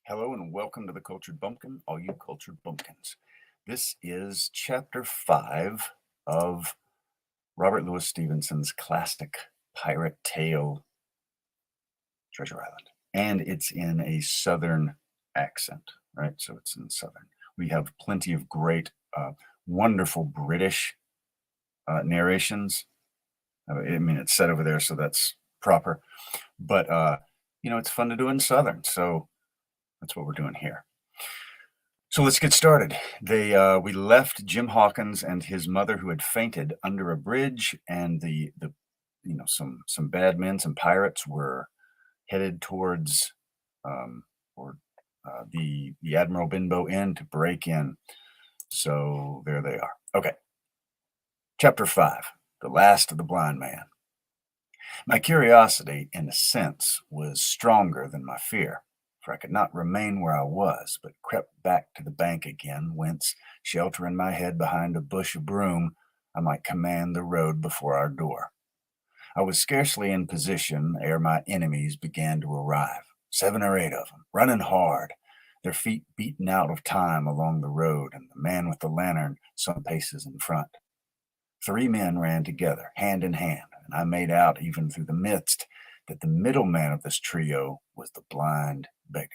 Hello and welcome to the Cultured Bumpkin, all you cultured bumpkins. This is chapter 5 of Robert Louis Stevenson's classic pirate tale, Treasure Island. And it's in a Southern accent, right? So it's in Southern. We have plenty of great, wonderful British narrations. I mean, it's set over there, so that's proper. But, it's fun to do in Southern, so that's what we're doing here. So let's get started. We left Jim Hawkins and his mother, who had fainted, under a bridge, and some bad men, some pirates, were headed towards the Admiral Benbow Inn to break in. So there they are. Okay. Chapter 5: The Last of the Blind Man. My curiosity, in a sense, was stronger than my fear, for I could not remain where I was, but crept back to the bank again, whence, sheltering my head behind a bush of broom, I might command the road before our door. I was scarcely in position ere my enemies began to arrive, 7 or 8 of them, running hard, their feet beaten out of time along the road, and the man with the lantern some paces in front. 3 men ran together, hand in hand, and I made out, even through the midst, that the middle man of this trio was the blind beggar.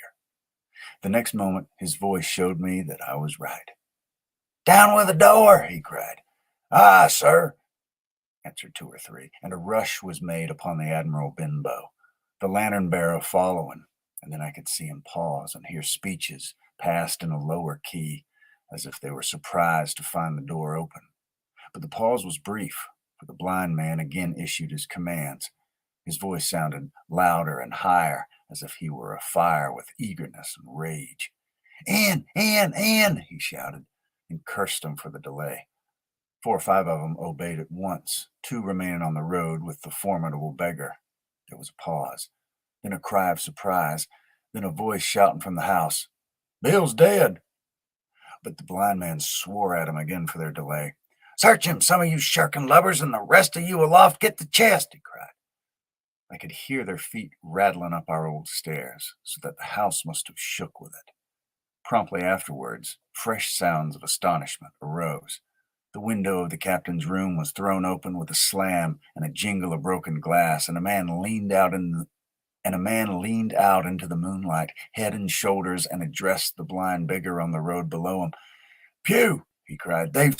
The next moment his voice showed me that I was right. "Down with the door!" he cried. "Ah, sir!" answered 2 or 3, and a rush was made upon the Admiral Benbow, the lantern-bearer following, and then I could see him pause and hear speeches passed in a lower key, as if they were surprised to find the door open. But the pause was brief, for the blind man again issued his commands. His voice sounded louder and higher, as if he were afire with eagerness and rage. "In, he shouted, and cursed them for the delay. 4 or 5 of them obeyed at once, 2 remaining on the road with the formidable beggar. There was a pause, then a cry of surprise, then a voice shouting from the house, "Bill's dead!" But the blind man swore at him again for their delay. "Search him, some of you shirking lubbers, and the rest of you aloft, get the chest!" he cried. I could hear their feet rattling up our old stairs, so that the house must have shook with it. Promptly afterwards, fresh sounds of astonishment arose. The window of the captain's room was thrown open with a slam and a jingle of broken glass, and a man leaned out into the moonlight, head and shoulders, and addressed the blind beggar on the road below him. "Pew!" he cried. They've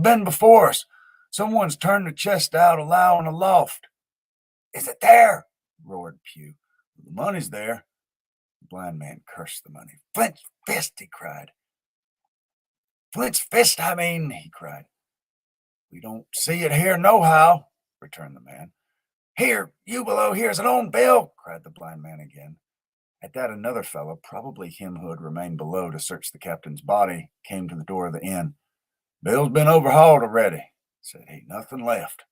been before us. Someone's turned the chest out allowing aloft." "Is it there?" roared Pew. "The money's there." The blind man cursed the money. "Flint's fist!" he cried. "Flint's fist, I mean," he cried. "We don't see it here nohow," returned the man. "Here, you below here's an own bill," cried the blind man again. At that, another fellow, probably him who had remained below to search the captain's body, came to the door of the inn. "Bill's been overhauled already," said he. "Nothing left."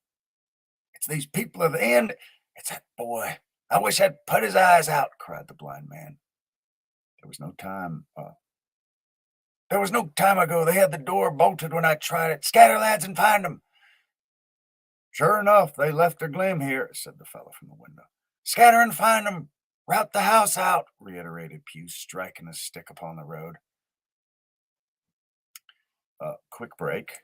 "It's these people of the inn. It's that boy. I wish I'd put his eyes out," cried the blind man. There was no time ago. They had the door bolted when I tried it. Scatter, lads, and find them." "Sure enough, they left their glim here," said the fellow from the window. "Scatter and find them. Rout the house out," reiterated Pew, striking his stick upon the road. Quick break.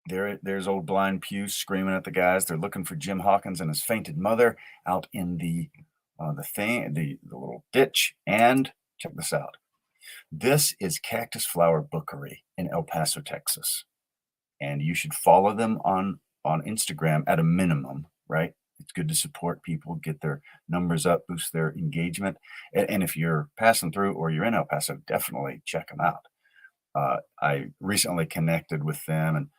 There's old blind Pew screaming at the guys. They're looking for Jim Hawkins and his fainted mother out in the little ditch. And check this out. This is Cactus Flower Bookery in El Paso, Texas, and you should follow them on Instagram at a minimum, right? It's good to support people, get their numbers up, boost their engagement. And if you're passing through or you're in El Paso, definitely check them out. I recently connected with them, and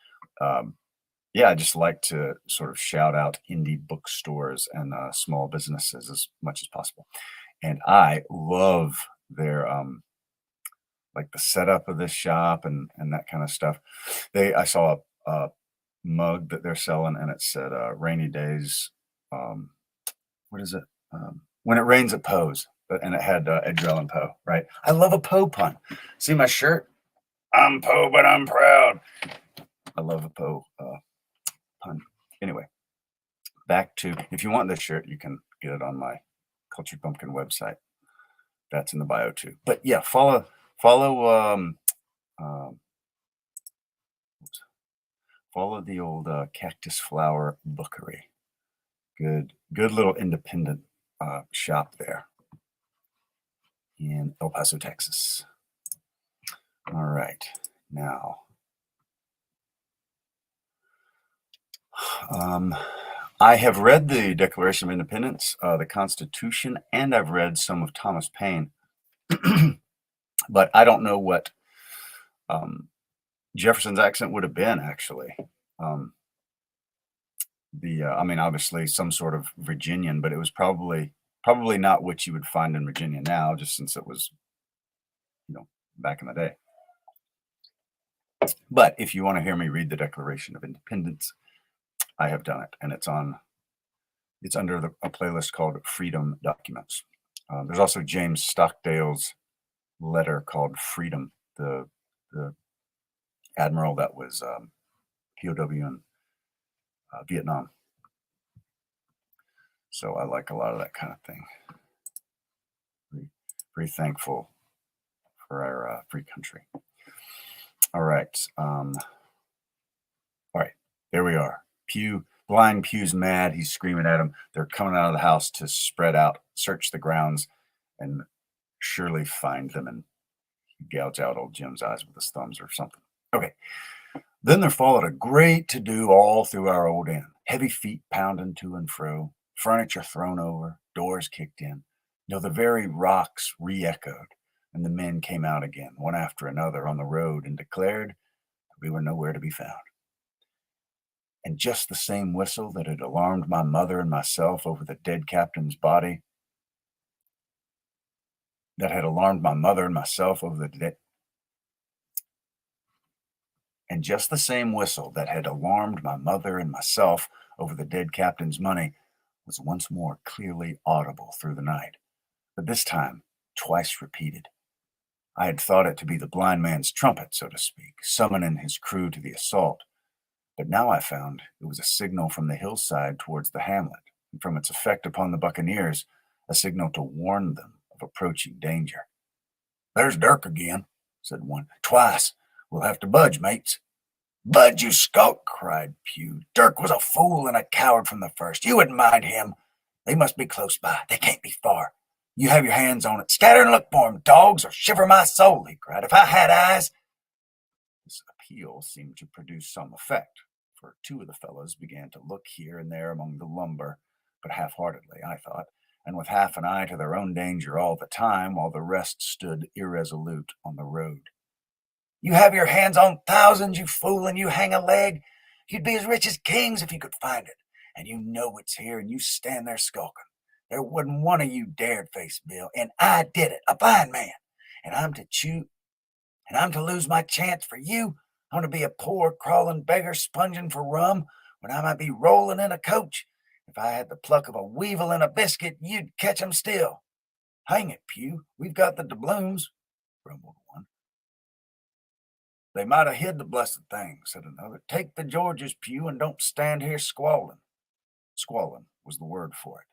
I just like to sort of shout out indie bookstores and small businesses as much as possible. And I love their like the setup of this shop and that kind of stuff. I saw a mug that they're selling, and it said "Rainy Days." What is it? When it rains, it poes, and it had Edgar Allan Poe. Right? I love a Poe pun. See my shirt? I'm Poe, but I'm proud. I love a Poe pun. Anyway, back to, if you want this shirt, you can get it on my Cultured Bumpkin website. That's in the bio too. But yeah, follow follow the old Cactus Flower Bookery. Good little independent shop there in El Paso, Texas. All right, now I have read the Declaration of Independence, the Constitution, and I've read some of Thomas Paine, but I don't know what Jefferson's accent would have been actually. I mean, obviously some sort of Virginian, but it was probably not what you would find in Virginia now, just since it was, back in the day. But if you want to hear me read the Declaration of Independence, I have done it, and it's under a playlist called Freedom Documents. There's also James Stockdale's letter called Freedom, the admiral that was POW in Vietnam. So I like a lot of that kind of thing. Very thankful for our free country. All right. All right. There we are. Blind Pew's mad. He's screaming at him. They're coming out of the house to spread out, search the grounds, and surely find them and gouge out old Jim's eyes with his thumbs or something. Okay. Then there followed a great to-do all through our old inn. Heavy feet pounding to and fro, furniture thrown over, doors kicked in, till the very rocks re-echoed, and the men came out again, one after another, on the road, and declared we were nowhere to be found. And just the same whistle that had alarmed my mother and myself over the dead captain's body, and just the same whistle that had alarmed my mother and myself over the dead captain's money was once more clearly audible through the night, but this time twice repeated. I had thought it to be the blind man's trumpet, so to speak, summoning his crew to the assault, but now I found it was a signal from the hillside towards the hamlet, and from its effect upon the buccaneers, a signal to warn them of approaching danger. "There's Dirk again," said one. "Twice. We'll have to budge, mates." "Budge, you skulk," cried Pew. "Dirk was a fool and a coward from the first. You wouldn't mind him. They must be close by. They can't be far. You have your hands on it. Scatter and look for him, dogs, or shiver my soul," he cried. "If I had eyes—" This appeal seemed to produce some effect, for two of the fellows began to look here and there among the lumber, but half-heartedly, I thought, and with half an eye to their own danger all the time, while the rest stood irresolute on the road. "You have your hands on thousands, you fool, and you hang a leg. You'd be as rich as kings if you could find it, and you know it's here, and you stand there skulking. There wasn't one of you dared face Bill, and I did it, a blind man, and I'm to lose my chance for you. I'm to be a poor crawling beggar sponging for rum when I might be rolling in a coach. If I had the pluck of a weevil in a biscuit, you'd catch 'em still." "Hang it, Pew, we've got the doubloons," grumbled one. "They might have hid the blessed thing," said another. "Take the Georges, Pew, and don't stand here squalling." Squalling was the word for it.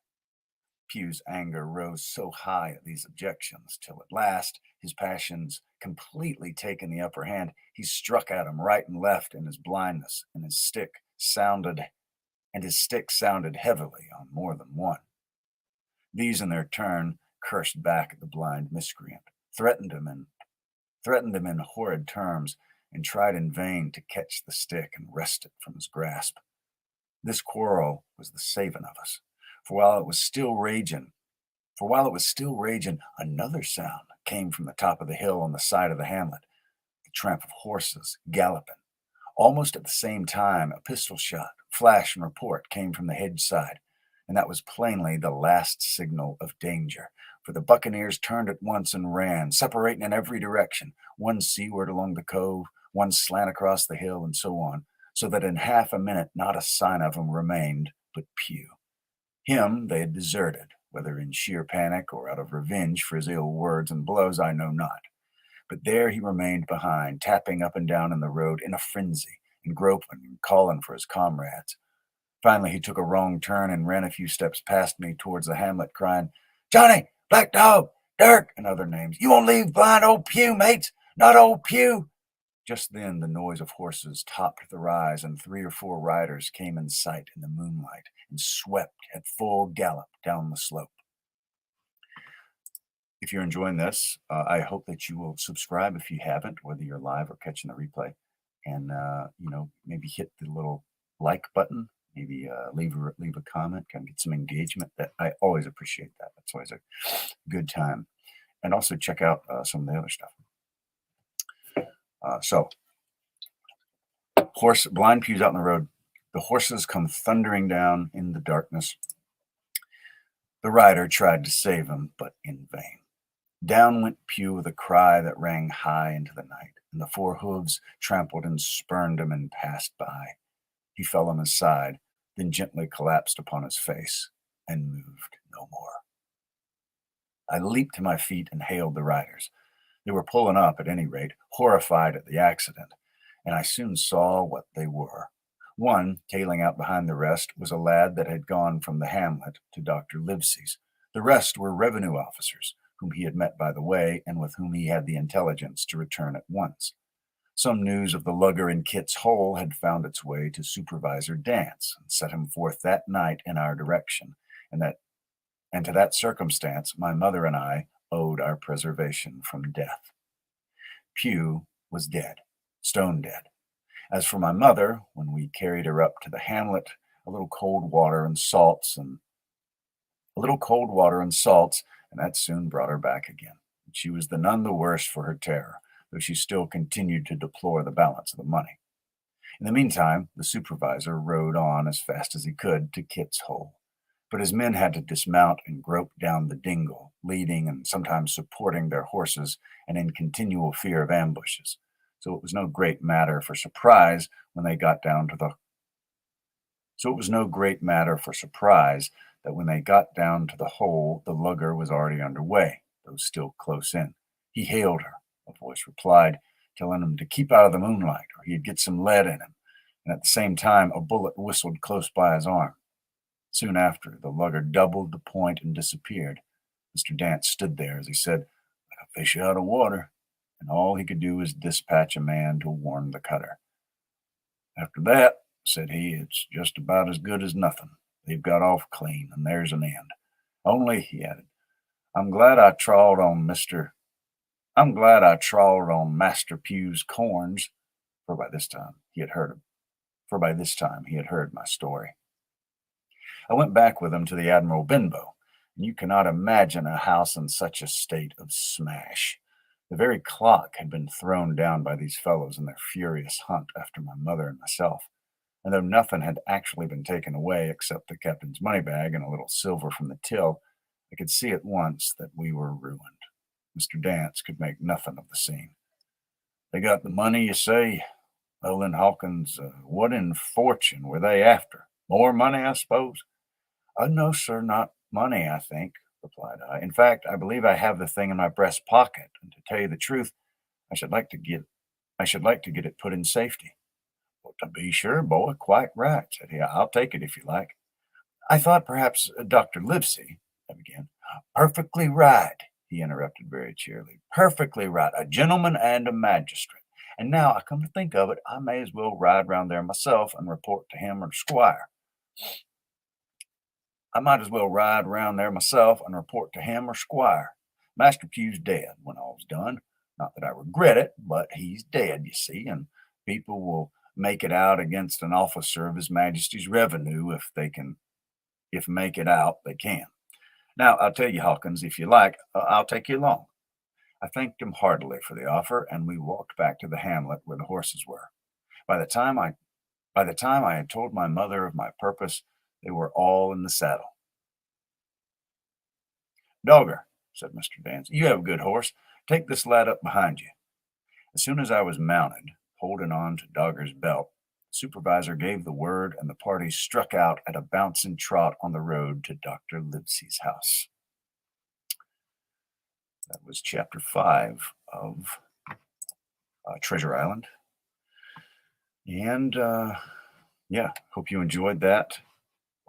Pew's anger rose so high at these objections, till at last, his passions completely taking the upper hand, he struck at him right and left in his blindness, and his stick sounded heavily on more than one. These in their turn cursed back at the blind miscreant, threatened him in horrid terms, and tried in vain to catch the stick and wrest it from his grasp. This quarrel was the saving of us, for while it was still raging, another sound came from the top of the hill on the side of the hamlet, the tramp of horses galloping. Almost at the same time, a pistol shot, flash and report came from the hedge side, and that was plainly the last signal of danger, for the buccaneers turned at once and ran, separating in every direction, one seaward along the cove, one slant across the hill, and so on, so that in half a minute not a sign of him remained but Pew. Him they had deserted, whether in sheer panic or out of revenge for his ill words and blows, I know not. But there he remained behind, tapping up and down in the road in a frenzy, and groping and calling for his comrades. Finally he took a wrong turn and ran a few steps past me towards the hamlet, crying, "Johnny, black dog, Dirk, and other names. You won't leave blind old Pew, mates, not old Pew. Just then the noise of horses topped the rise, and 3 or 4 riders came in sight in the moonlight and swept at full gallop down the slope. If you're enjoying this, I hope that you will subscribe if you haven't, whether you're live or catching the replay, and maybe hit the little like button, maybe leave a comment, kind of get some engagement. That I always appreciate that. That's always a good time, and also check out some of the other stuff. Blind Pew's out on the road. The horses come thundering down in the darkness. The rider tried to save him, but in vain. Down went Pew with a cry that rang high into the night, and the 4 hooves trampled and spurned him and passed by. He fell on his side, then gently collapsed upon his face, and moved no more. I leaped to my feet and hailed the riders. They were pulling up, at any rate, horrified at the accident, and I soon saw what they were. One, tailing out behind the rest, was a lad that had gone from the hamlet to Dr. Livesey's. The rest were revenue officers, whom he had met by the way, and with whom he had the intelligence to return at once. Some news of the lugger in Kit's Hole had found its way to Supervisor Dance, and set him forth that night in our direction, and to that circumstance my mother and I owed our preservation from death. Pew was dead, stone dead. As for my mother, when we carried her up to the hamlet, a little cold water and salts, and that soon brought her back again. She was none the worse for her terror, though she still continued to deplore the balance of the money. In the meantime, the supervisor rode on as fast as he could to Kit's Hole, but his men had to dismount and grope down the dingle, leading and sometimes supporting their horses, and in continual fear of ambushes. So it was no great matter for surprise that when they got down to the hole, the lugger was already underway, though still close in. He hailed her. A voice replied, telling him to keep out of the moonlight, or he'd get some lead in him, and at the same time a bullet whistled close by his arm. Soon after, the lugger doubled the point and disappeared. Mr. Dance stood there, as he said, like a fish out of water, and all he could do was dispatch a man to warn the cutter. After that, said he, it's just about as good as nothing. They've got off clean, and there's an end. Only, he added, I'm glad I trawled on Master Pew's corns, for by this time he had heard my story. I went back with him to the Admiral Benbow, and you cannot imagine a house in such a state of smash. The very clock had been thrown down by these fellows in their furious hunt after my mother and myself, and though nothing had actually been taken away except the captain's money bag and a little silver from the till, I could see at once that we were ruined. Mr. Dance could make nothing of the scene. They got the money, you say? Well, then, Hawkins, what in fortune were they after? More money, I suppose? No, sir, not money, I think, replied I. In fact, I believe I have the thing in my breast pocket, and to tell you the truth, I should like to get it put in safety. Well, to be sure, boy, quite right, said he. I'll take it if you like. I thought perhaps Dr. Livesey, I began. Perfectly right, he interrupted very cheerily. Perfectly right, a gentleman and a magistrate. And now I come to think of it, I may as well ride round there myself and report to him or Squire. Master Pew's dead when all's done. Not that I regret it, but he's dead, you see, and people will make it out against an officer of His Majesty's revenue if make it out they can. Now, I'll tell you, Hawkins, if you like, I'll take you along. I thanked him heartily for the offer, and we walked back to the hamlet where the horses were. By the time I had told my mother of my purpose, they were all in the saddle. Dogger, said Mr. Dance, you have a good horse. Take this lad up behind you. As soon as I was mounted, holding on to Dogger's belt, the supervisor gave the word, and the party struck out at a bouncing trot on the road to Dr. Livesey's house. That was chapter 5 of Treasure Island. And hope you enjoyed that.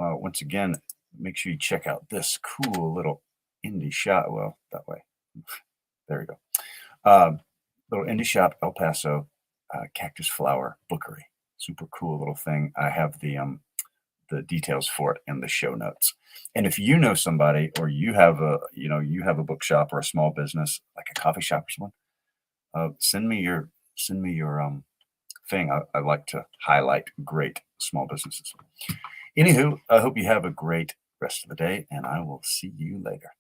Once again, make sure you check out this cool little indie shop. Well, that way. There you go. Little indie shop, El Paso, Cactus Flower Bookery. Super cool little thing. I have the details for it in the show notes. And if you know somebody, or you have a bookshop or a small business like a coffee shop or someone, send me your thing. I like to highlight great small businesses. Anywho, I hope you have a great rest of the day, and I will see you later.